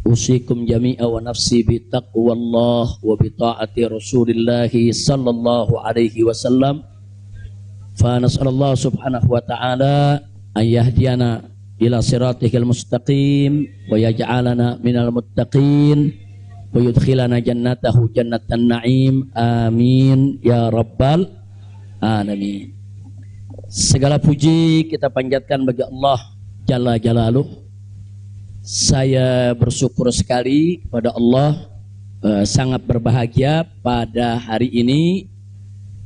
usikum jami'a wa nafsi bi taqwallah wa bi ta'ati Rasulillah sallallahu alaihi wasallam. Fa nas'alullah subhanahu wa ta'ala an yahdiyana ila siratikal mustaqim wa yaj'alana minal muttaqin wa yudkhilana jannatahu jannatan na'im. Amin ya rabbal alamin. Segala puji kita panjatkan bagi Allah Jalla Jalaluh. Saya bersyukur sekali kepada Allah, sangat berbahagia pada hari ini.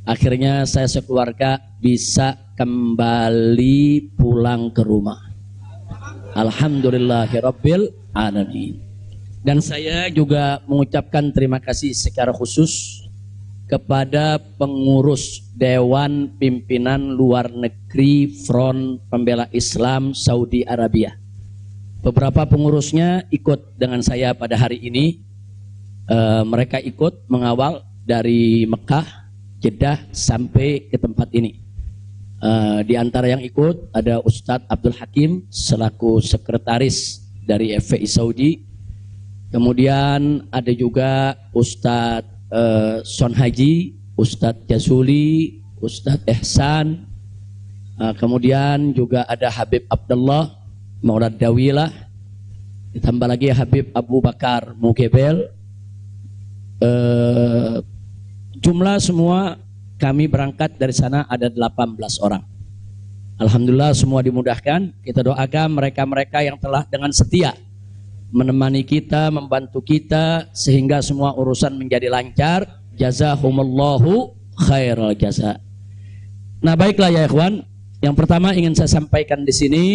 Akhirnya saya sekeluarga bisa kembali pulang ke rumah. Alhamdulillahirabbil alamin. Dan saya juga mengucapkan terima kasih secara khusus kepada pengurus Dewan Pimpinan Luar Negeri Front Pembela Islam Saudi Arabia. Beberapa pengurusnya ikut dengan saya pada hari ini. Mereka ikut mengawal dari Mekah, Jeddah sampai ke tempat ini. Di antara yang ikut ada Ustadz Abdul Hakim selaku sekretaris dari FPI Saudi. Kemudian ada juga Ustadz Son Haji, Ustadz Jazuli, Ustadz Ihsan. Kemudian juga ada Habib Abdullah Maulad Dawilah, ditambah lagi Habib Abu Bakar Mugebel. Jumlah semua kami berangkat dari sana ada 18 orang. Alhamdulillah semua dimudahkan. Kita doakan mereka-mereka yang telah dengan setia menemani kita, membantu kita sehingga semua urusan menjadi lancar. Jazahumullahu khairal jaza. Nah, baiklah ya ikhwan. Yang pertama ingin saya sampaikan di sini,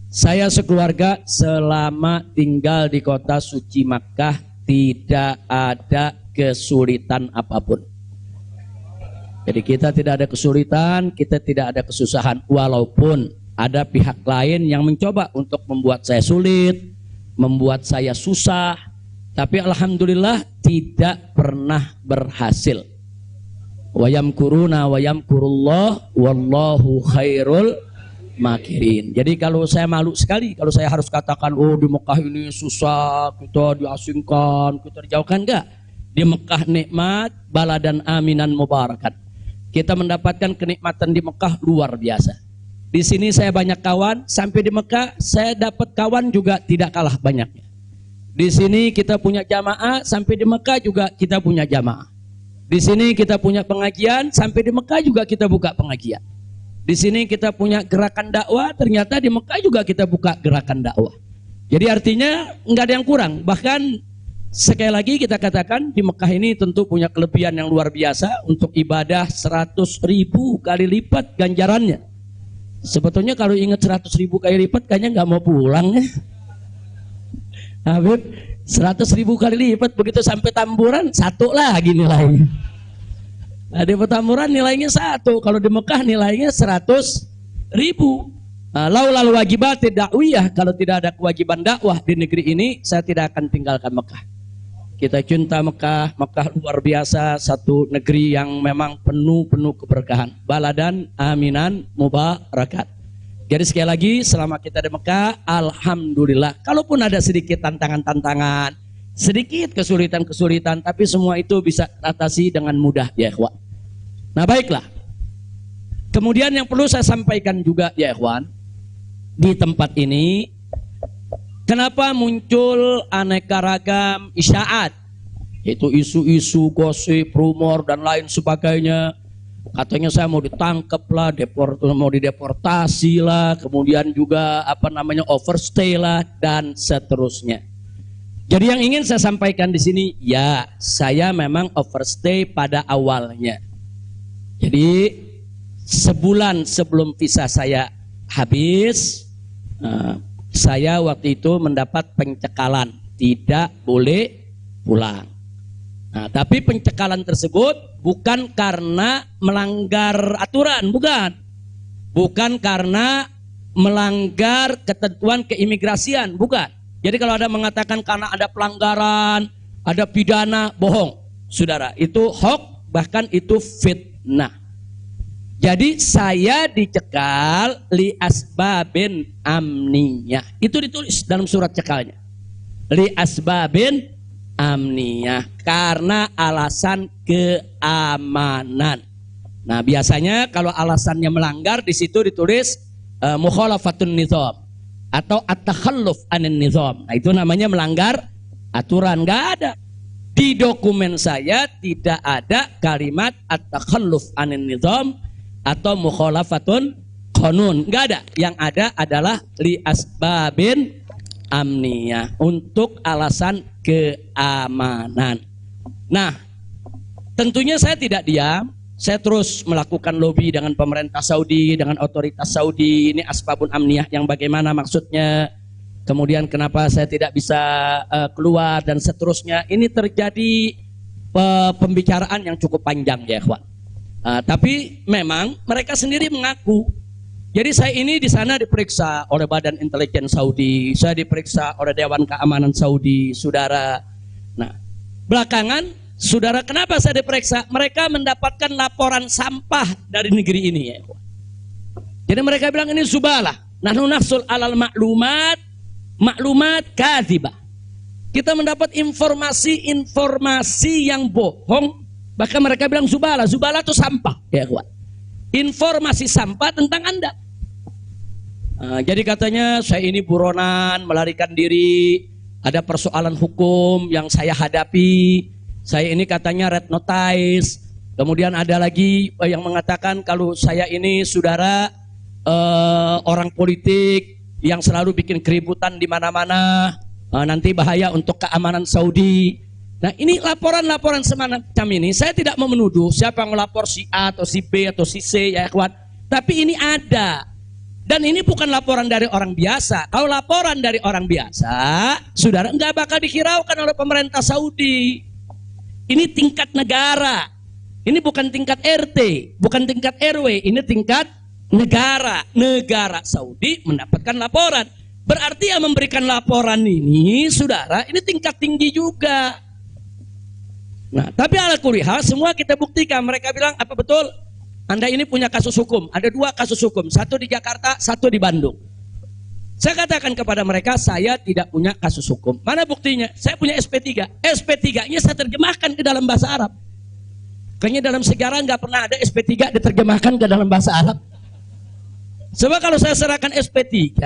saya sekeluarga selama tinggal di kota suci Makkah tidak ada kesulitan apapun. Jadi kita tidak ada kesulitan, kita tidak ada kesusahan. Walaupun ada pihak lain yang mencoba untuk membuat saya sulit, membuat saya susah, tapi alhamdulillah tidak pernah berhasil. Wa yamkuruna wa yamkurullah wallahu khairul makirin. Jadi kalau saya malu sekali kalau saya harus katakan, oh di Mekah ini susah, kita diasingkan, kita dijauhkan. Enggak. Di Mekah nikmat, baladan aminan mubarakat. Kita mendapatkan kenikmatan di Mekah luar biasa. Di sini saya banyak kawan, sampai di Mekah saya dapat kawan juga tidak kalah banyaknya. Di sini kita punya jamaah, sampai di Mekah juga kita punya jamaah. Di sini kita punya pengajian, sampai di Mekah juga kita buka pengajian. Di sini kita punya gerakan dakwah, ternyata di Mekah juga kita buka gerakan dakwah. Jadi artinya nggak ada yang kurang. Bahkan sekali lagi kita katakan di Mekah ini tentu punya kelebihan yang luar biasa. Untuk ibadah 100.000 kali lipat ganjarannya. Sebetulnya kalau ingat 100.000 kali lipat kayaknya nggak mau pulang ya. Habib, 100.000 kali lipat begitu sampai Tamburan satu lagi nilainya. Nah, di Petamburan nilainya 1, kalau di Mekah nilainya 100.000. Laulal wajibat dakwiyah, kalau tidak ada kewajiban dakwah di negeri ini, saya tidak akan tinggalkan Mekah. Kita cinta Mekah, Mekah luar biasa, satu negeri yang memang penuh keberkahan. Baladan aminan mubarakat. Jadi sekali lagi, selama kita di Mekah, alhamdulillah. Kalaupun ada sedikit tantangan-tantangan, sedikit kesulitan-kesulitan, tapi semua itu bisa atasi dengan mudah ya ikhwan. Nah baiklah, kemudian yang perlu saya sampaikan juga ya ikhwan, di tempat ini kenapa muncul aneka ragam isyaat, itu isu-isu, gosip, rumor dan lain sebagainya. Katanya saya mau ditangkap lah, mau dideportasi lah, kemudian juga overstay lah dan seterusnya. Jadi yang ingin saya sampaikan di sini, ya saya memang overstay pada awalnya. Jadi sebulan sebelum visa saya habis, saya waktu itu mendapat pencekalan, tidak boleh pulang. Nah, tapi pencekalan tersebut bukan karena melanggar aturan, bukan karena melanggar ketentuan keimigrasian, bukan. Jadi kalau ada mengatakan karena ada pelanggaran, ada pidana, bohong. Saudara, itu hoax, bahkan itu fitnah. Jadi saya dicekal li asbabin amniyah. Itu ditulis dalam surat cekalnya. li asbabin amniyah, karena alasan keamanan. Nah, biasanya kalau alasannya melanggar di situ ditulis mukhalafatun nizam atau at-takhalluf anin nizam. Nah, itu namanya melanggar aturan. Enggak ada. Di dokumen saya tidak ada kalimat at-takhalluf anin nizam atau mukhalafatun qanun. Enggak ada. Yang ada adalah li asbabin amniyah, untuk alasan keamanan. Nah, tentunya saya tidak diam. Saya terus melakukan lobby dengan pemerintah Saudi, dengan otoritas Saudi. Ini asbabun amniyah yang bagaimana maksudnya? Kemudian kenapa saya tidak bisa keluar dan seterusnya. Ini terjadi pembicaraan yang cukup panjang ya, ikhwan. Tapi memang mereka sendiri mengaku. Jadi saya ini di sana diperiksa oleh Badan Intelijen Saudi, saya diperiksa oleh Dewan Keamanan Saudi, saudara. Nah, belakangan, saudara, kenapa saya diperiksa? Mereka mendapatkan laporan sampah dari negeri ini ya. Jadi mereka bilang ini zubalah. Nahnu nahsul alal maklumat kadzibah. Kita mendapat informasi yang bohong. Bahkan mereka bilang zubalah. Zubalah itu sampah ya, kawan. Informasi sampah tentang Anda. Jadi katanya saya ini buronan, melarikan diri, ada persoalan hukum yang saya hadapi. Saya ini katanya red notice. Kemudian ada lagi yang mengatakan kalau saya ini saudara orang politik yang selalu bikin keributan di mana-mana, nanti bahaya untuk keamanan Saudi. Nah, ini laporan-laporan semacam ini. Saya tidak mau menuduh siapa yang melapor, si A atau si B atau si C ya ikhwan. Tapi ini ada. Dan ini bukan laporan dari orang biasa. Kalau laporan dari orang biasa, saudara, nggak bakal dihiraukan oleh pemerintah Saudi. Ini tingkat negara. Ini bukan tingkat RT, bukan tingkat RW. Ini tingkat negara. Negara Saudi mendapatkan laporan. Berarti yang memberikan laporan ini, saudara, ini tingkat tinggi juga. Nah, tapi ala kulli hal semua kita buktikan. Mereka bilang, apa betul? Anda ini punya kasus hukum. Ada 2 kasus hukum. 1 di Jakarta, 1 di Bandung. Saya katakan kepada mereka, saya tidak punya kasus hukum. Mana buktinya? Saya punya SP3. SP3-nya saya terjemahkan ke dalam bahasa Arab. Kayaknya dalam sejarah nggak pernah ada SP3 diterjemahkan ke dalam bahasa Arab. Sebab kalau saya serahkan SP3,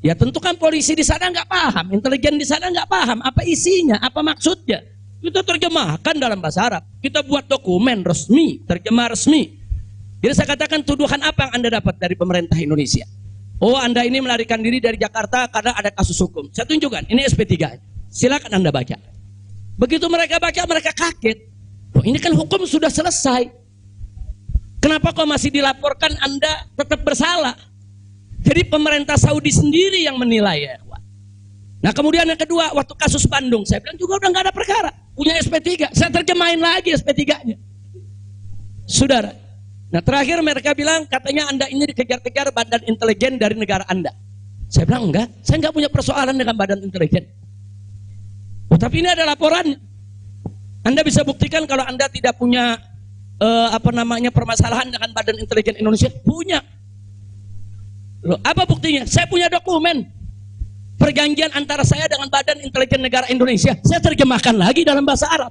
ya tentu kan polisi di sana nggak paham, intelijen di sana nggak paham apa isinya, apa maksudnya. Kita terjemahkan dalam bahasa Arab. Kita buat dokumen resmi, terjemah resmi. Jadi saya katakan, tuduhan apa yang Anda dapat dari pemerintah Indonesia? Oh, Anda ini melarikan diri dari Jakarta karena ada kasus hukum. Saya tunjukkan, ini SP3. Silakan Anda baca. Begitu mereka baca, mereka kaget. Oh, ini kan hukum sudah selesai. Kenapa kok masih dilaporkan Anda tetap bersalah? Jadi pemerintah Saudi sendiri yang menilai ya. Nah, kemudian yang kedua, waktu kasus Bandung, saya bilang juga udah nggak ada perkara, punya SP3, saya terjemahin lagi SP3-nya. Saudara, nah terakhir mereka bilang katanya Anda ini dikejar-kejar badan intelijen dari negara Anda. Saya bilang enggak, saya nggak punya persoalan dengan badan intelijen. Oh, tapi ini ada laporannya. Anda bisa buktikan kalau Anda tidak punya permasalahan dengan badan intelijen Indonesia? Punya. Loh, apa buktinya? Saya punya dokumen. Perjanjian antara saya dengan Badan Intelijen Negara Indonesia, saya terjemahkan lagi dalam bahasa Arab.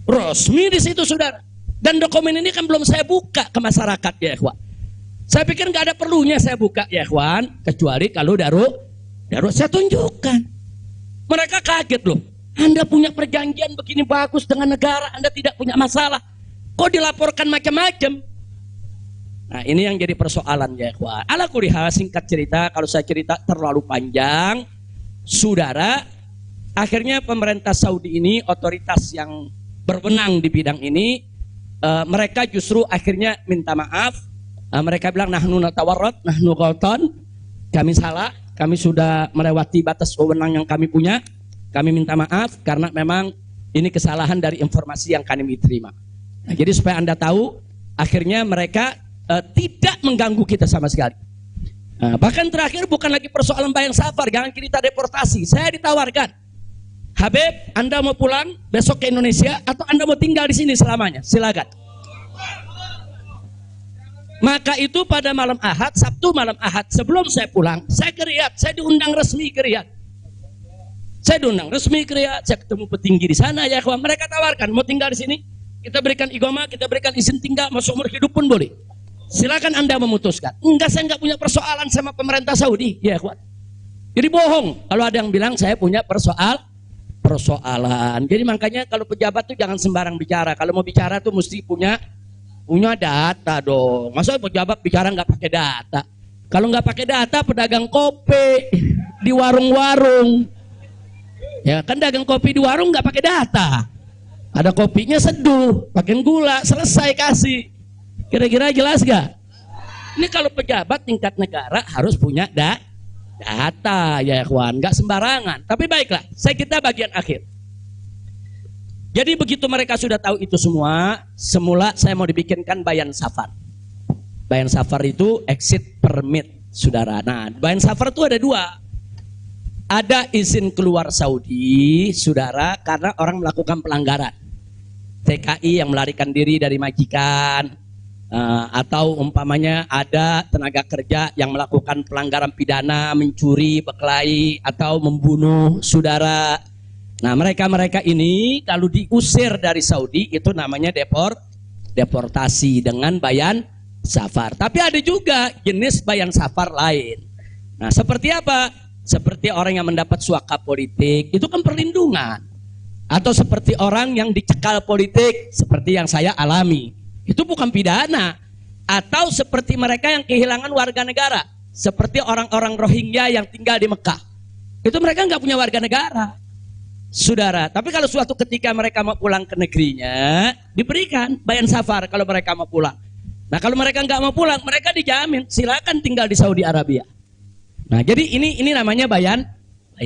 Resmi di situ, saudara. Dan dokumen ini kan belum saya buka ke masyarakat ya, ikhwan. Saya pikir nggak ada perlunya saya buka ya, ikhwan, kecuali kalau darurat saya tunjukkan. Mereka kaget loh. Anda punya perjanjian begini bagus dengan negara, Anda tidak punya masalah. Kok dilaporkan macam-macam? Nah, ini yang jadi persoalan ya, ikhwan. Ala kulli hal, singkat cerita, kalau saya cerita terlalu panjang, saudara, akhirnya pemerintah Saudi ini, otoritas yang berwenang di bidang ini, mereka justru akhirnya minta maaf. Mereka bilang, nahnu natawarrat, nahnu ghaltan, kami salah, kami sudah melewati batas wewenang yang kami punya, kami minta maaf karena memang ini kesalahan dari informasi yang kami terima. Nah, jadi supaya Anda tahu, akhirnya mereka tidak mengganggu kita sama sekali. Bahkan terakhir bukan lagi persoalan bayang safar, jangan kita deportasi. Saya ditawarkan, Habib, Anda mau pulang besok ke Indonesia atau Anda mau tinggal di sini selamanya? Silakan. Maka itu pada malam Ahad, Sabtu malam Ahad, sebelum saya pulang, saya ke Riyadh, saya diundang resmi ke Riyadh. Saya diundang resmi ke Riyadh, saya ketemu petinggi di sana ya kawan. Mereka tawarkan mau tinggal di sini, kita berikan iqamah, kita berikan izin tinggal, mau seumur hidup pun boleh. Silakan Anda memutuskan. Enggak, saya enggak punya persoalan sama pemerintah Saudi, ya kawan. Jadi bohong kalau ada yang bilang saya punya persoalan. Jadi makanya kalau pejabat tuh jangan sembarang bicara. Kalau mau bicara tuh mesti punya data dong. Masa pejabat bicara nggak pakai data? Kalau nggak pakai data, pedagang kopi di warung-warung, ya kan dagang kopi di warung nggak pakai data. Ada kopinya seduh, pakai gula, selesai kasih. Kira-kira jelas gak? Ini kalau pejabat tingkat negara harus punya data ya kawan, nggak sembarangan. Tapi baiklah, kita bagian akhir. Jadi begitu mereka sudah tahu itu semula saya mau dibikinkan bayan safar. Bayan safar itu exit permit, saudara. Nah, bayan safar itu ada dua. Ada izin keluar Saudi, saudara, karena orang melakukan pelanggaran. TKI yang melarikan diri dari majikan, atau umpamanya ada tenaga kerja yang melakukan pelanggaran pidana, mencuri, berkelahi, atau membunuh saudara. Nah, mereka ini kalau diusir dari Saudi itu namanya deportasi dengan bayan safar. Tapi ada juga jenis bayan safar lain. Nah, seperti apa? Seperti orang yang mendapat suaka politik, itu kan perlindungan. Atau seperti orang yang dicekal politik, seperti yang saya alami, itu bukan pidana. Atau seperti mereka yang kehilangan warga negara, seperti orang-orang Rohingya yang tinggal di Mekah, itu mereka nggak punya warga negara, saudara. Tapi kalau suatu ketika mereka mau pulang ke negerinya, diberikan bayan safar kalau mereka mau pulang. Nah, kalau mereka nggak mau pulang, mereka dijamin silakan tinggal di Saudi Arabia. Nah, jadi ini namanya bayan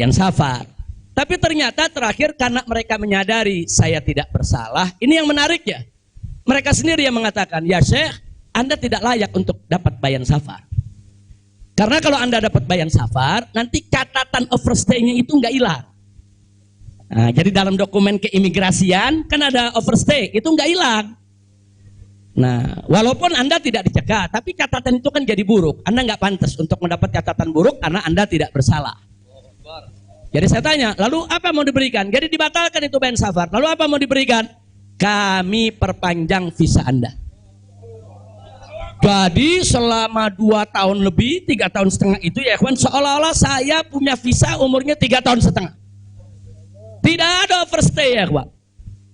safar. Tapi ternyata terakhir karena mereka menyadari saya tidak bersalah, ini yang menarik ya. Mereka sendiri yang mengatakan, ya Syekh, Anda tidak layak untuk dapat bayan safar. Karena kalau Anda dapat bayan safar, nanti catatan overstay-nya itu nggak hilang. Nah, jadi dalam dokumen keimigrasian kan ada overstay, itu nggak hilang. Nah, walaupun Anda tidak dicegah, tapi catatan itu kan jadi buruk. Anda nggak pantas untuk mendapat catatan buruk karena Anda tidak bersalah. Jadi saya tanya, lalu apa mau diberikan? Jadi dibatalkan itu bayan safar. Lalu apa mau diberikan? Kami perpanjang visa Anda. Jadi selama 2 tahun lebih, 3 tahun setengah itu ya kawan, seolah-olah saya punya visa umurnya 3 tahun setengah. Tidak ada overstay ya kawan.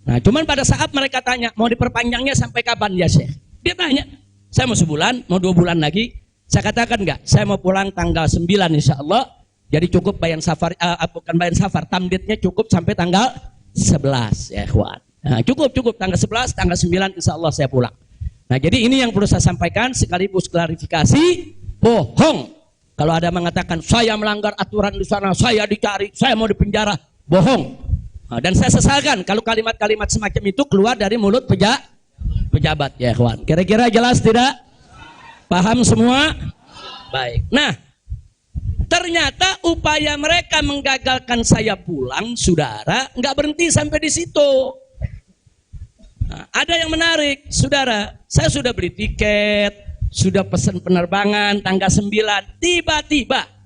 Nah, cuman pada saat mereka tanya, mau diperpanjangnya sampai kapan ya Syekh? Dia tanya, saya mau sebulan, mau 2 bulan lagi. Saya katakan enggak, saya mau pulang tanggal 9 insya Allah. Jadi cukup bayan safar, bukan bayan safar, tamdidnya cukup sampai tanggal 11 ya kawan. Nah, cukup tanggal 11, tanggal 9 insya Allah saya pulang. Nah, jadi ini yang perlu saya sampaikan sekaligus klarifikasi, bohong. Kalau ada mengatakan saya melanggar aturan di sana, saya dicari, saya mau dipenjara, bohong. Nah, dan saya sesalkan kalau kalimat-kalimat semacam itu keluar dari mulut pejabat ya kawan. Kira-kira jelas tidak? Paham semua? Baik. Nah, ternyata upaya mereka menggagalkan saya pulang, saudara, nggak berhenti sampai di situ. Nah, ada yang menarik, saudara. Saya sudah beli tiket, sudah pesan penerbangan tanggal 9. Tiba-tiba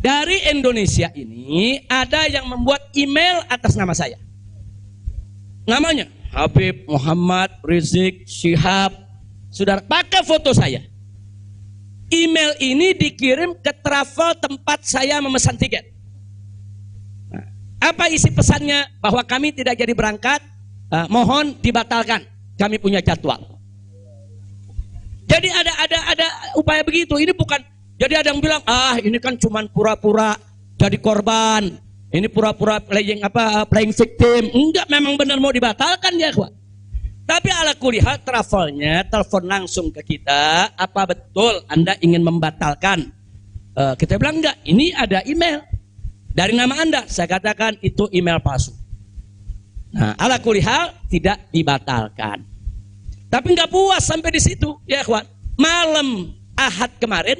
dari Indonesia ini ada yang membuat email atas nama saya. Namanya Habib Muhammad Rizik Syihab. Saudara, pakai foto saya. Email ini dikirim ke travel tempat saya memesan tiket. Nah, apa isi pesannya? Bahwa kami tidak jadi berangkat, mohon dibatalkan. Kami punya jadwal. Jadi ada upaya begitu. Ini bukan. Jadi ada yang bilang, ini kan cuma pura-pura jadi korban. Ini pura-pura playing victim. Enggak, memang benar mau dibatalkan ya, kawan. Tapi ala kulihal travelnya telepon langsung ke kita, apa betul Anda ingin membatalkan? Kita bilang enggak, ini ada email dari nama Anda. Saya katakan itu email palsu. Nah, ala kulihal tidak dibatalkan. Tapi enggak puas sampai di situ, ya kawan. Malam Ahad kemarin,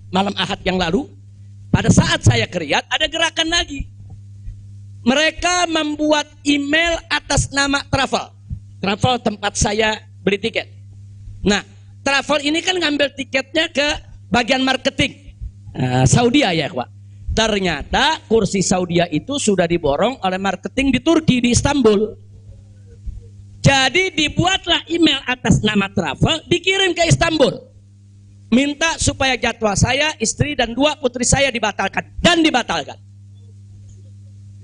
malam Ahad yang lalu, pada saat saya ke Riyadh, ada gerakan lagi. Mereka membuat email atas nama travel tempat saya beli tiket. Nah, travel ini kan ngambil tiketnya ke bagian marketing Saudi ya, Pak. Ternyata kursi Saudi itu sudah diborong oleh marketing di Turki, di Istanbul. Jadi dibuatlah email atas nama travel, dikirim ke Istanbul. Minta supaya jadwal saya, istri dan 2 putri saya dibatalkan. Dan dibatalkan.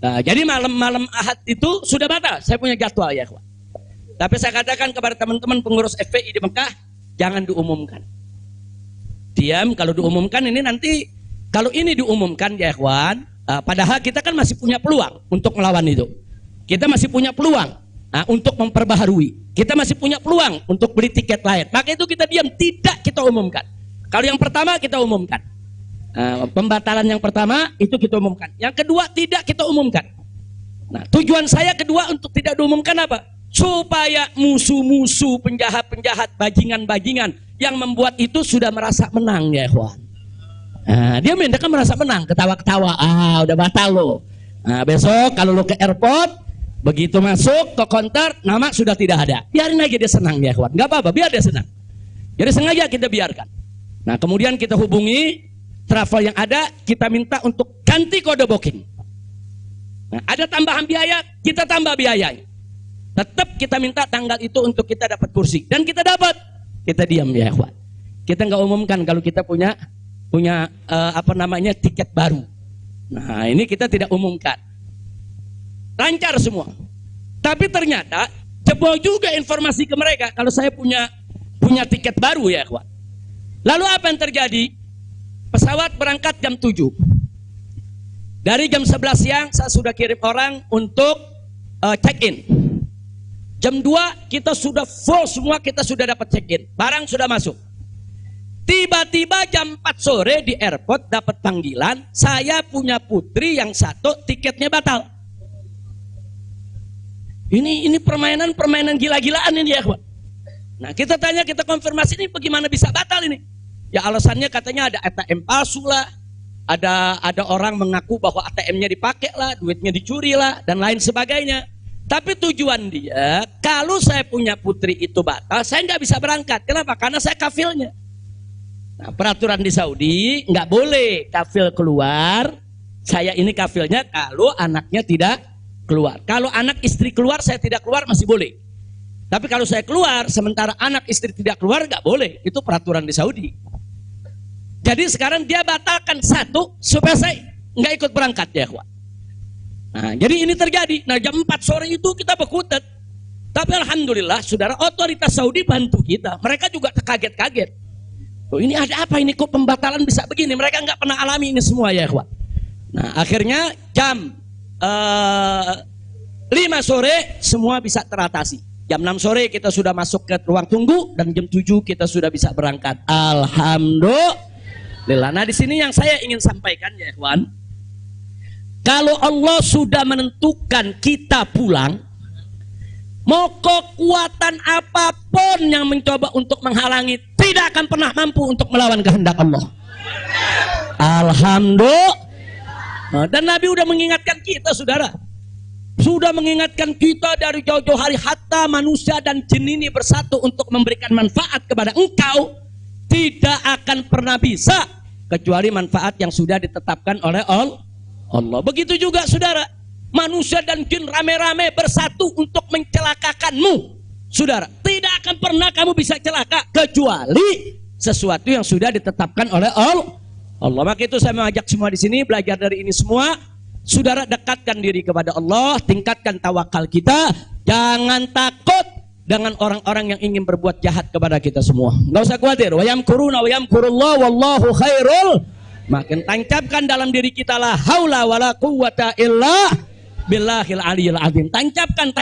Nah, jadi malam-malam Ahad itu sudah batal. Saya punya jadwal ya, kawan. Tapi saya katakan kepada teman-teman pengurus FPI di Mekah, jangan diumumkan. Diam, kalau diumumkan ini nanti, kalau ini diumumkan ya kawan, padahal kita kan masih punya peluang untuk melawan itu. Kita masih punya peluang. Untuk memperbaharui, kita masih punya peluang untuk beli tiket lain. Maka itu kita diam, tidak kita umumkan. Kalau yang pertama kita umumkan, pembatalan yang pertama itu kita umumkan. Yang kedua tidak kita umumkan. Nah, tujuan saya kedua untuk tidak diumumkan apa? Supaya musuh-musuh, penjahat-penjahat, bajingan-bajingan yang membuat itu sudah merasa menang ya kawan. Dia mereka merasa menang, ketawa-ketawa. Udah batal lo. Besok kalau lo ke airport, begitu masuk ke counter, nama sudah tidak ada. Biarin aja dia senang ya kawan. Gak apa-apa, biar dia senang. Jadi sengaja kita biarkan. Nah, kemudian kita hubungi travel yang ada, kita minta untuk ganti kode booking. Nah, ada tambahan biaya, kita tambah biayanya. Tetap kita minta tanggal itu untuk kita dapat kursi. Dan kita dapat. Kita diam ya kawan. Kita nggak umumkan kalau kita punya tiket baru. Nah, ini kita tidak umumkan. Lancar semua. Tapi ternyata jebol juga informasi ke mereka kalau saya punya tiket baru ya kawan. Lalu apa yang terjadi? Pesawat berangkat jam 7. Dari jam 11 siang saya sudah kirim orang untuk check-in. Jam 2 kita sudah full semua, kita sudah dapat check-in. Barang sudah masuk. Tiba-tiba jam 4 sore di airport dapat panggilan, saya punya putri yang satu tiketnya batal. Ini permainan gila-gilaan ini ya kawan. Nah, kita tanya, kita konfirmasi ini bagaimana bisa batal ini? Ya alasannya katanya ada ATM palsu lah, ada orang mengaku bahwa ATM-nya dipakai lah, duitnya dicuri lah, dan lain sebagainya. Tapi tujuan dia, kalau saya punya putri itu batal, saya nggak bisa berangkat. Kenapa? Karena saya kafilnya. Nah, peraturan di Saudi nggak boleh kafil keluar. Saya ini kafilnya kalau anaknya tidak keluar. Kalau anak istri keluar, saya tidak keluar masih boleh. Tapi kalau saya keluar, sementara anak istri tidak keluar, nggak boleh. Itu peraturan di Saudi. Jadi sekarang dia batalkan satu supaya saya nggak ikut berangkat ya kawan. Nah, jadi ini terjadi. Nah, jam 4 sore itu kita berkutat. Tapi alhamdulillah, saudara, otoritas Saudi bantu kita. Mereka juga terkaget-kaget. Oh, ini ada apa ini? Kok pembatalan bisa begini? Mereka nggak pernah alami ini semua ya kawan. Nah, akhirnya jam 5 sore semua bisa teratasi. Jam 6 sore kita sudah masuk ke ruang tunggu dan jam 7 kita sudah bisa berangkat. Alhamdulillah. Nah, di sini yang saya ingin sampaikan ya kawan. Kalau Allah sudah menentukan kita pulang, mau kekuatan apapun yang mencoba untuk menghalangi tidak akan pernah mampu untuk melawan kehendak Allah. Alhamdulillah. Dan Nabi sudah mengingatkan kita saudara. Sudah mengingatkan kita dari jauh-jauh hari, hatta manusia dan jin ini bersatu untuk memberikan manfaat kepada engkau, tidak akan pernah bisa kecuali manfaat yang sudah ditetapkan oleh Allah. Begitu juga saudara, manusia dan jin rame-rame bersatu untuk mencelakakanmu. Saudara, tidak akan pernah kamu bisa celaka kecuali sesuatu yang sudah ditetapkan oleh Allah. Maka itu saya mengajak semua di sini belajar dari ini semua. Saudara, dekatkan diri kepada Allah, tingkatkan tawakal kita, jangan takut dengan orang-orang yang ingin berbuat jahat kepada kita semua. Enggak usah khawatir. Wa yamkuruna wa yamkurullah wallahu khairul. Makin tancapkan dalam diri kita la haula wala quwwata illa billahil aliyil azim. Tancapkan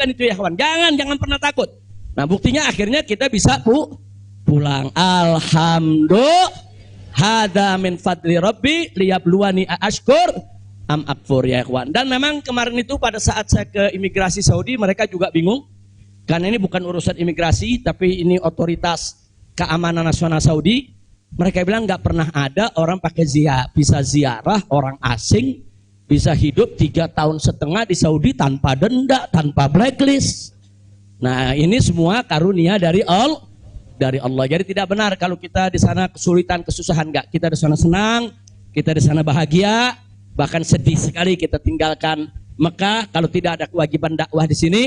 itu ya kawan. Jangan pernah takut. Nah, buktinya akhirnya kita bisa pulang. Alhamdulillah. Hada min fadli rabbi liyabluwani ashkur am akfur ya kawan. Dan memang kemarin itu pada saat saya ke imigrasi Saudi, mereka juga bingung. Karena ini bukan urusan imigrasi, tapi ini otoritas keamanan nasional Saudi. Mereka bilang nggak pernah ada orang pakai bisa ziarah orang asing, bisa hidup 3,5 tahun di Saudi tanpa denda, tanpa blacklist. Nah, ini semua karunia dari Allah. Jadi tidak benar kalau kita di sana kesulitan, kesusahan, enggak. Kita di sana senang, kita di sana bahagia. Bahkan sedih sekali kita tinggalkan Mekah kalau tidak ada kewajiban dakwah di sini.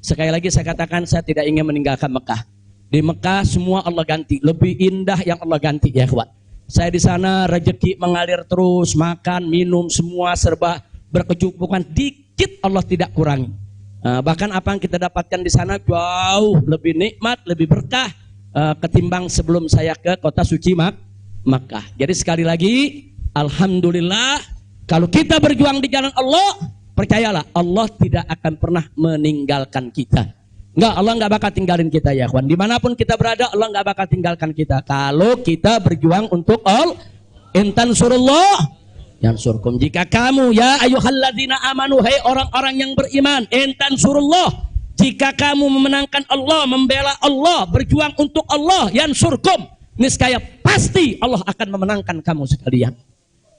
Sekali lagi saya katakan, saya tidak ingin meninggalkan Mekah. Di Mekah semua Allah ganti, lebih indah yang Allah ganti ya kawan. Saya di sana rezeki mengalir terus, makan, minum semua serba berkecukupan, dikit Allah tidak kurangi. Bahkan apa yang kita dapatkan di sana jauh lebih nikmat, lebih berkah ketimbang sebelum saya ke kota suci Makkah. Jadi sekali lagi, alhamdulillah kalau kita berjuang di jalan Allah, percayalah Allah tidak akan pernah meninggalkan kita. Enggak, Allah enggak bakal tinggalin kita ya kawan. Dimanapun kita berada, Allah enggak bakal tinggalkan kita. Kalau kita berjuang untuk Allah, intan surullah yang surkum. Jika kamu ya ayyuhalladzina amanu, hai orang-orang yang beriman, intan surullah, jika kamu memenangkan Allah, membela Allah, berjuang untuk Allah, yang surkum, niscaya pasti Allah akan memenangkan kamu sekalian.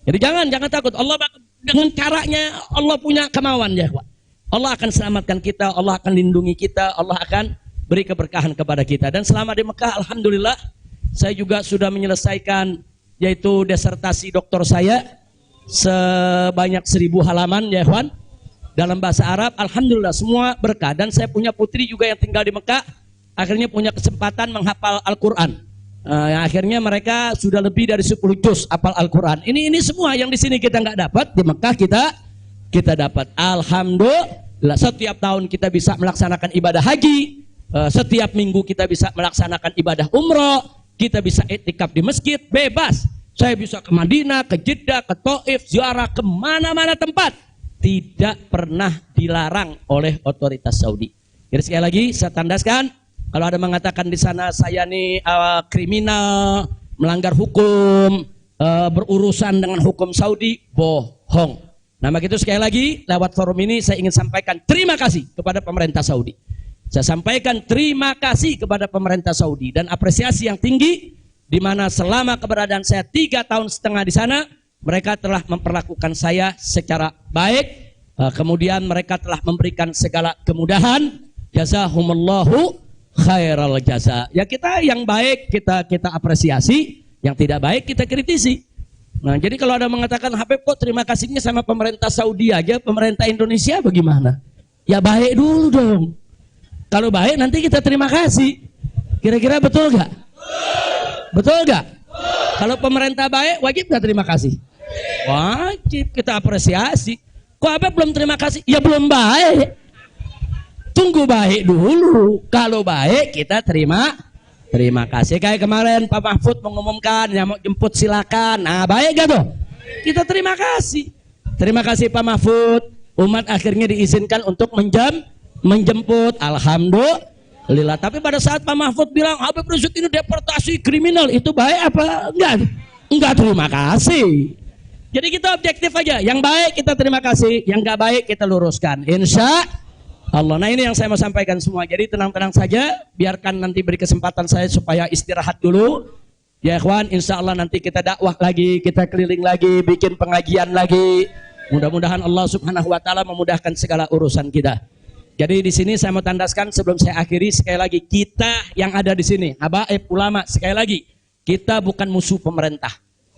Jadi jangan takut. Allah dengan caranya Allah punya kemauan ya kawan. Allah akan selamatkan kita, Allah akan lindungi kita, Allah akan beri keberkahan kepada kita. Dan selama di Mekah, alhamdulillah, saya juga sudah menyelesaikan yaitu disertasi doktor saya sebanyak 1000 halaman ya kawan, dalam bahasa Arab. Alhamdulillah semua berkah. Dan saya punya putri juga yang tinggal di Mekah, akhirnya punya kesempatan menghafal Al-Quran. Yang akhirnya mereka sudah lebih dari 10 juz hafal Al-Quran. Ini semua yang di sini kita nggak dapat, di Mekah kita dapat. Alhamdulillah, setiap tahun kita bisa melaksanakan ibadah haji, setiap minggu kita bisa melaksanakan ibadah umroh, kita bisa iktikaf di masjid bebas. Saya bisa ke Madinah, ke Jeddah, ke Taif, ziarah kemana-mana tempat, tidak pernah dilarang oleh otoritas Saudi. Jadi sekali lagi saya tandaskan, kalau ada mengatakan di sana saya nih kriminal, melanggar hukum, berurusan dengan hukum Saudi, bohong. Nah begitu, sekali lagi lewat forum ini saya ingin sampaikan terima kasih kepada pemerintah Saudi. Saya sampaikan terima kasih kepada pemerintah Saudi dan apresiasi yang tinggi, di mana selama keberadaan saya 3,5 tahun di sana, mereka telah memperlakukan saya secara baik. Kemudian mereka telah memberikan segala kemudahan. Jazahumullahu khairal jaza. Ya kita yang baik kita apresiasi, yang tidak baik kita kritisi. Nah, jadi kalau ada mengatakan Habib kok terima kasihnya sama pemerintah Saudi aja, pemerintah Indonesia bagaimana? Ya baik dulu dong. Kalau baik nanti kita terima kasih. Kira-kira betul gak? Betul gak? Kalau pemerintah baik wajib gak terima kasih? Wajib kita apresiasi. Kok Habib belum terima kasih? Ya belum baik. Tunggu baik dulu. Kalau baik kita terima kasih. Kayak kemarin Pak Mahfud mengumumkan yang mau jemput silakan. Nah baik gak tuh? Kita terima kasih. Terima kasih Pak Mahfud. Umat akhirnya diizinkan untuk menjemput. Alhamdulillah. Tapi pada saat Pak Mahfud bilang Habib Rizik ini deportasi kriminal, itu baik apa enggak? Enggak terima kasih. Jadi kita objektif aja. Yang baik kita terima kasih, yang enggak baik kita luruskan. Insya Allah. Nah ini yang saya mau sampaikan semua. Jadi tenang-tenang saja, biarkan nanti beri kesempatan saya supaya istirahat dulu. Ya ikhwan, insya Allah nanti kita dakwah lagi, kita keliling lagi, bikin pengajian lagi. Mudah-mudahan Allah Subhanahu wa taala memudahkan segala urusan kita. Jadi di sini saya mau tandaskan sebelum saya akhiri, sekali lagi kita yang ada di sini, habaib ulama, sekali lagi kita bukan musuh pemerintah.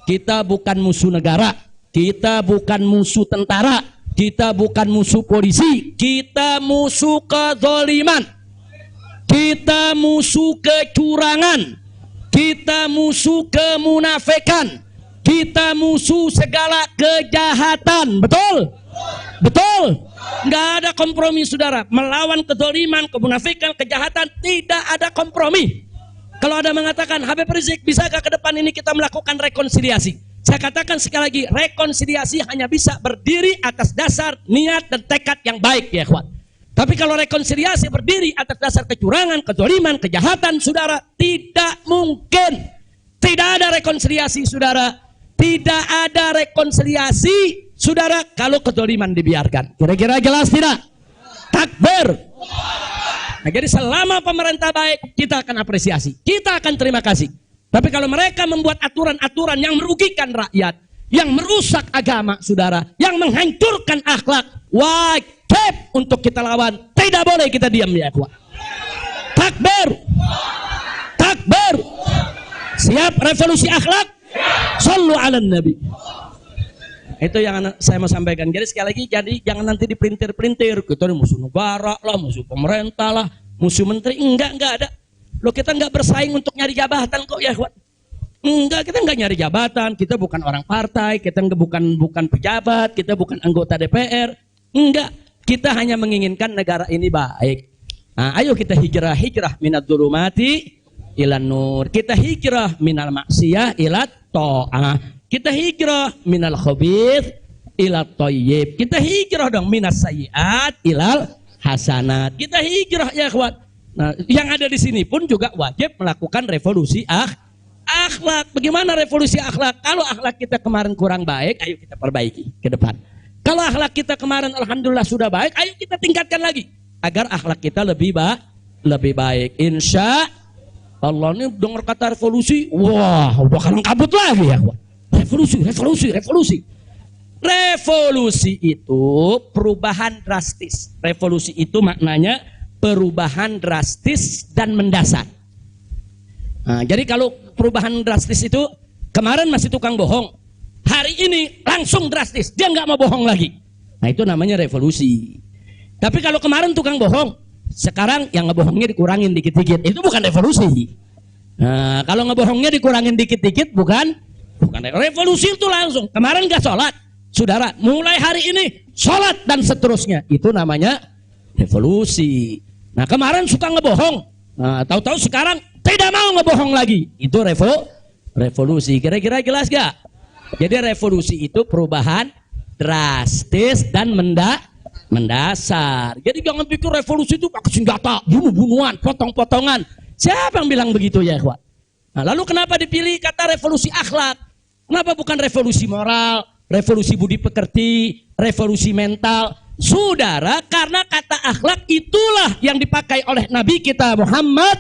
Kita bukan musuh negara, kita bukan musuh tentara. Kita bukan musuh polisi, kita musuh kezaliman, kita musuh kecurangan, kita musuh kemunafikan, kita musuh segala kejahatan. Betul? Betul? Nggak ada kompromi saudara. Melawan kezaliman, kemunafikan, kejahatan, tidak ada kompromi. Kalau ada mengatakan Habib Rizik, bisakah ke depan ini kita melakukan rekonsiliasi? Saya katakan sekali lagi, rekonsiliasi hanya bisa berdiri atas dasar niat dan tekad yang baik ya kawan. Tapi kalau rekonsiliasi berdiri atas dasar kecurangan, kezaliman, kejahatan, saudara, tidak mungkin. Tidak ada rekonsiliasi saudara. Tidak ada rekonsiliasi saudara kalau kezaliman dibiarkan. Kira-kira jelas tidak? Takbir. Nah, jadi selama pemerintah baik, kita akan apresiasi, kita akan terima kasih. Tapi kalau mereka membuat aturan-aturan yang merugikan rakyat, yang merusak agama, saudara, yang menghancurkan akhlak, wajib untuk kita lawan. Tidak boleh kita diam ya, kuat. Takbir, takbir. Siap revolusi akhlak? Sallu ala Nabi. Itu yang saya mau sampaikan. Jadi sekali lagi, jadi jangan nanti dipelintir-pelintir. Kita ini musuh negara lah, musuh pemerintah lah, musuh menteri. Enggak ada. Loh, kita enggak bersaing untuk nyari jabatan kok ya, ikhwan. Enggak, kita enggak nyari jabatan. Kita bukan orang partai, kita bukan pejabat, kita bukan anggota DPR. Enggak, kita hanya menginginkan negara ini baik. Nah, ayo kita hijrah minad dzulumati ilan nur. Kita hijrah minal maksiyah ilat ta'ah. Kita hijrah minal khabith ila thayyib. Kita hijrah dong minas sayyiat ilal hasanat. Kita hijrah ya ikhwan. Nah, yang ada di sini pun juga wajib melakukan revolusi akhlak. Bagaimana revolusi akhlak? Kalau akhlak kita kemarin kurang baik, ayo kita perbaiki ke depan. Kalau akhlak kita kemarin alhamdulillah sudah baik, ayo kita tingkatkan lagi agar akhlak kita lebih baik. Insya Allah. Ini dengar kata revolusi, wah bakalan kabut lagi ya ikhwan. Revolusi itu perubahan drastis. Revolusi itu maknanya perubahan drastis dan mendasar. Nah, jadi kalau perubahan drastis itu kemarin masih tukang bohong, hari ini langsung drastis, dia nggak mau bohong lagi. Nah itu namanya revolusi. Tapi kalau kemarin tukang bohong, sekarang yang ngebohongnya dikurangin dikit-dikit, itu bukan revolusi. Nah, kalau ngebohongnya dikurangin dikit-dikit bukan revolusi. Itu langsung. Kemarin gak sholat, saudara, mulai hari ini sholat dan seterusnya. Itu namanya revolusi. Nah kemarin suka ngebohong, nah, tahu-tahu sekarang tidak mau ngebohong lagi. Itu revolusi. Kira-kira jelas gak? Jadi revolusi itu perubahan drastis dan mendasar. Jadi jangan pikir revolusi itu pakai senjata, bunuh-bunuhan, potong-potongan. Siapa yang bilang begitu ya ikhwan? Nah, lalu kenapa dipilih kata revolusi akhlak? Kenapa bukan revolusi moral, revolusi budi pekerti, revolusi mental? Saudara, karena kata akhlak itulah yang dipakai oleh Nabi kita Muhammad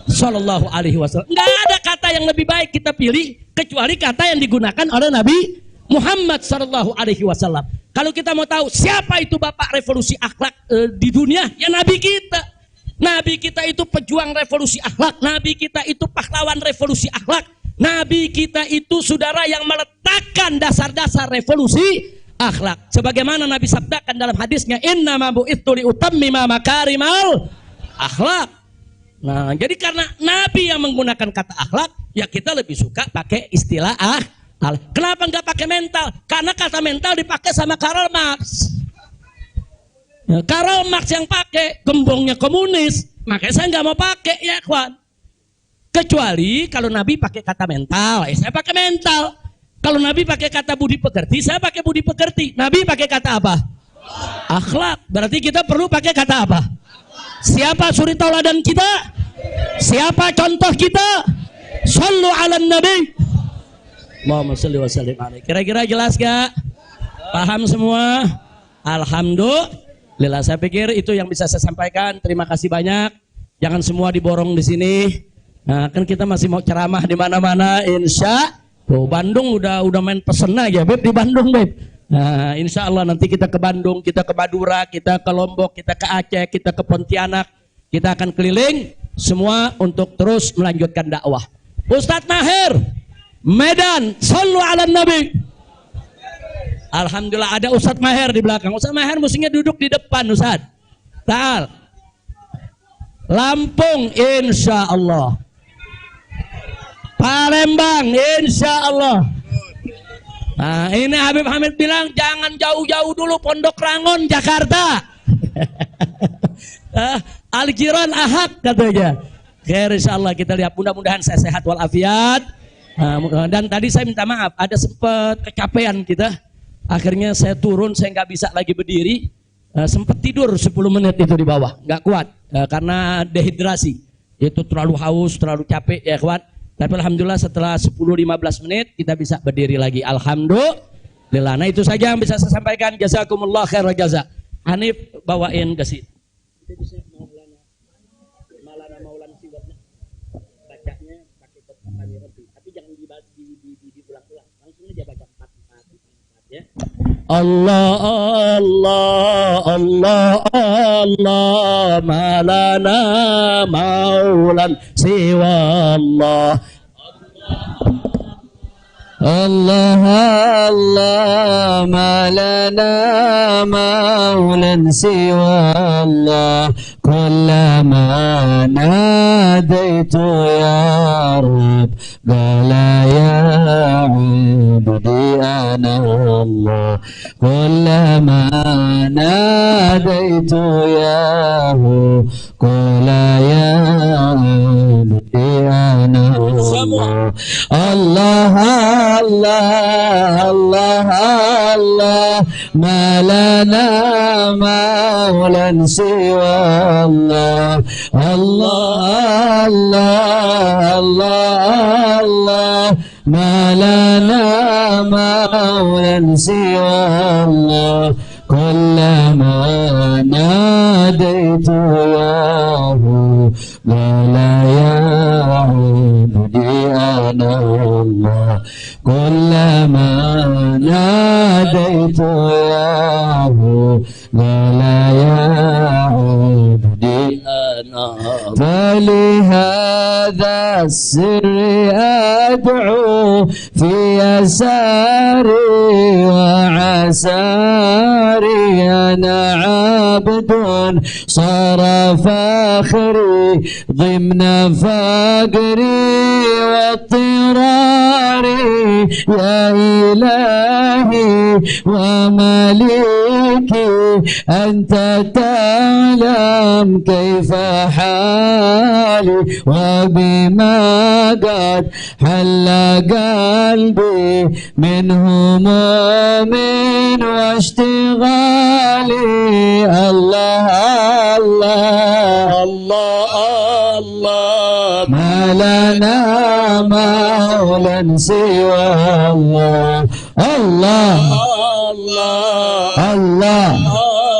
Sallallahu Alaihi Wasallam. Nggak ada kata yang lebih baik kita pilih kecuali kata yang digunakan oleh Nabi Muhammad Sallallahu Alaihi Wasallam. Kalau kita mau tahu siapa itu bapak revolusi akhlak di dunia, ya Nabi kita. Nabi kita itu pejuang revolusi akhlak. Nabi kita itu pahlawan revolusi akhlak. Nabi kita itu saudara yang meletakkan dasar-dasar revolusi akhlak. Sebagaimana Nabi sabdakan dalam hadisnya, innama bu'itsu liutammima makarimal akhlak. Nah, jadi karena Nabi yang menggunakan kata akhlak, ya kita lebih suka pakai istilah akhlak. Kenapa nggak pakai mental? Karena kata mental dipakai sama Karl Marx. Ya, Karl Marx yang pakai, gembongnya komunis, makanya saya nggak mau pakai ya kawan. Kecuali kalau Nabi pakai kata mental, saya pakai mental. Kalau Nabi pakai kata budi pekerti, saya pakai budi pekerti. Nabi pakai kata apa? Akhlak. Berarti kita perlu pakai kata apa? Siapa suri tauladan kita? Siapa contoh kita? Shallu ala nabi. Allahumma shalli wa sallim alaihi. Kira-kira jelas gak? Paham semua? Alhamdulillah. Saya pikir itu yang bisa saya sampaikan. Terima kasih banyak. Jangan semua diborong di sini. Nah, kan kita masih mau ceramah di mana-mana. Insya Bandung udah main pesen aja, Beb, di Bandung, Beb. Nah, insya Allah nanti kita ke Bandung, kita ke Madura, kita ke Lombok, kita ke Aceh, kita ke Pontianak. Kita akan keliling semua untuk terus melanjutkan dakwah. Ustadz Maher, Medan, sallu ala nabi. Alhamdulillah ada Ustadz Maher di belakang. Ustadz Maher mestinya duduk di depan, Ustadz. Ta'al. Lampung, insya Allah. Palembang, insya Allah. Nah, ini Habib Hamid bilang jangan jauh-jauh dulu, Pondok Rangon, Jakarta. Al-Jiran Ahad katanya. Khair, insya Allah kita lihat, mudah-mudahan saya sehat walafiat. Dan tadi saya minta maaf, ada sempat kecapean kita. Akhirnya saya turun, saya nggak bisa lagi berdiri. Sempat tidur 10 menit itu di bawah, nggak kuat karena dehidrasi. Itu terlalu haus, terlalu capek ya kawan. Tapi alhamdulillah setelah 10-15 menit kita bisa berdiri lagi. Alhamdulillah. Nah itu saja yang bisa saya sampaikan. Jazakumullah khairal jaza. Hanif bawain ke sini. Maulana siwatnya. Bacanya pakai kata-kata Rabbi. Tapi jangan diulang-ulang. Langsung aja baca 4 ya. Allah Allah Allah Allah malana maulan siwa Allah الله الله ما لنا مولى سوى الله كلما ناديت يا رب قال يا عبدي أنا الله كلما ناديت يا رب قال يا عبدي أنا الله الله الله الله الله ما لنا مولى سوى الله الله الله الله الله ما لنا مولى سوى الله كلما ناديت ياه قال يا عبدي أنا الله كلما ناديت ياه قال يا عبدي أنا فلهذا السر أدعو في يساري وعساري أنا عبد صار فاخري ضمن فقري واضطراري يا إلهي ومليكي أنت تعلم كيف حالي وبما قد حل قلبي من هموم واشتغالي الله الله الله الله ما لنا مولى سوى الله الله الله الله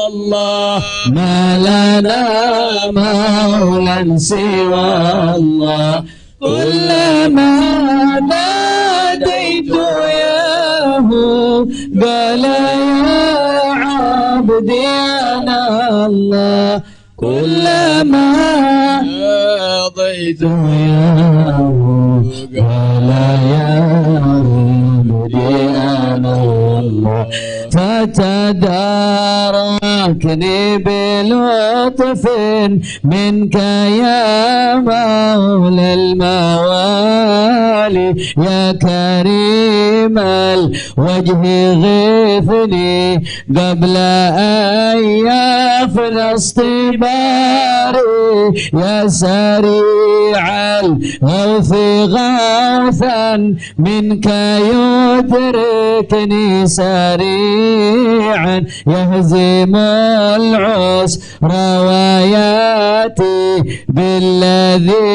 الله ما لنا مولى سوى الله كلما ناديت ياه قال يا عبدي أنا الله كلما ناديت ياه قال يا عبدي أنا الله فتداركني بلطف منك يا مولى الموالي يا كريم الوجه غثني قبل أن يفنى اصطباري يا سريع الغوث غوثا منك يدركني سريعا يهزم العسر وياتي بالذي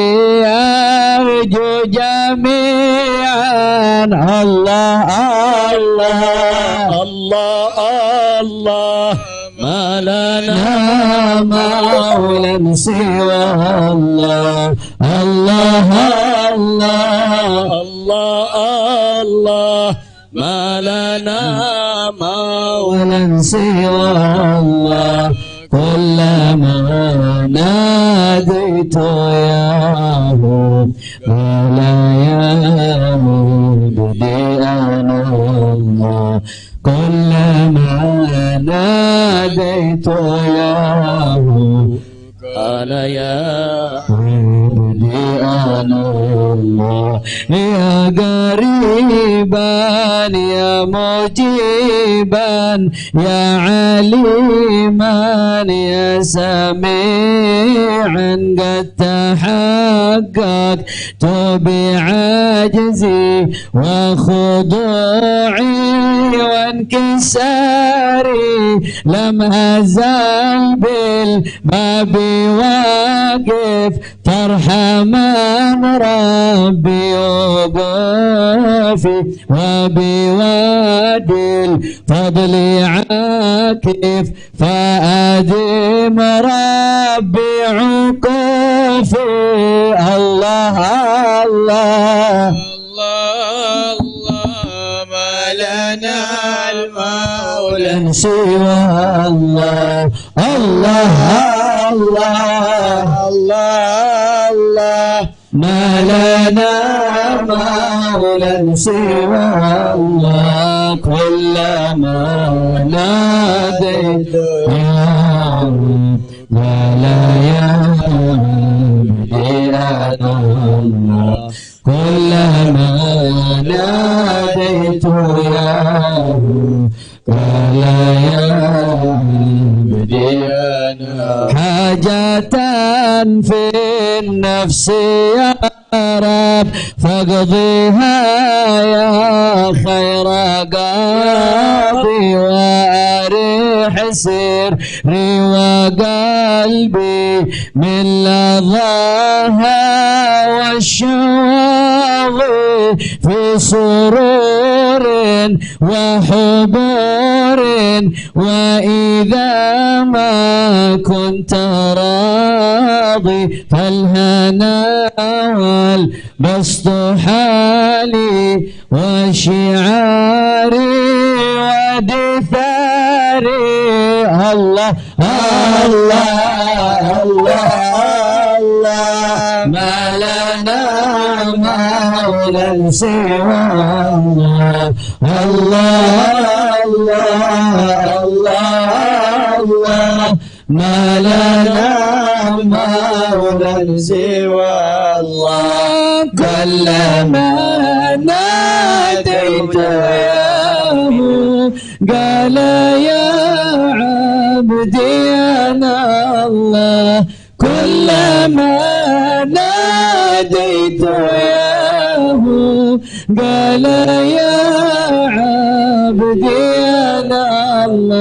أرجو جميعا الله الله الله الله ما لنا مولى سوى الله الله الله الله الله ما لنا مولى سوى الله كلما ناديت ياه قال يا عبدي أنا الله كلما ناديت ياه قال يا عبدي أنا الله يا قريبا يا مجيبا يا عليما يا سميعا قد تحققت بعجزي وخضوعي وانكساري لم أزل بالباب واقف فارحمن ربي وقوفي وبوادي الفضل عاكف فأدم ربي عقوفي الله الله الله ما لنا المولى سوى الله الله الله الله ما لنا مولى سوى الله كلما ناديت يا رب ولا يهدي الله كلما ناديت يا رب ولا يهدي حاجة في النفس يا رب فاقضيها يا خير قاضي واريح سري وقلبي من لظاها والشواظي في سرور وحبور وإذا ما كنت راضي فالهنا والبسط حالي وشعاري ودثاري الله الله الله ما لنا مولى سوى الله الله الله ما لنا مولى سوى الله كلما ناديت ياه قال يا عبدي أنا الله كلما ناديت ياه قال يا عبدي أنا الله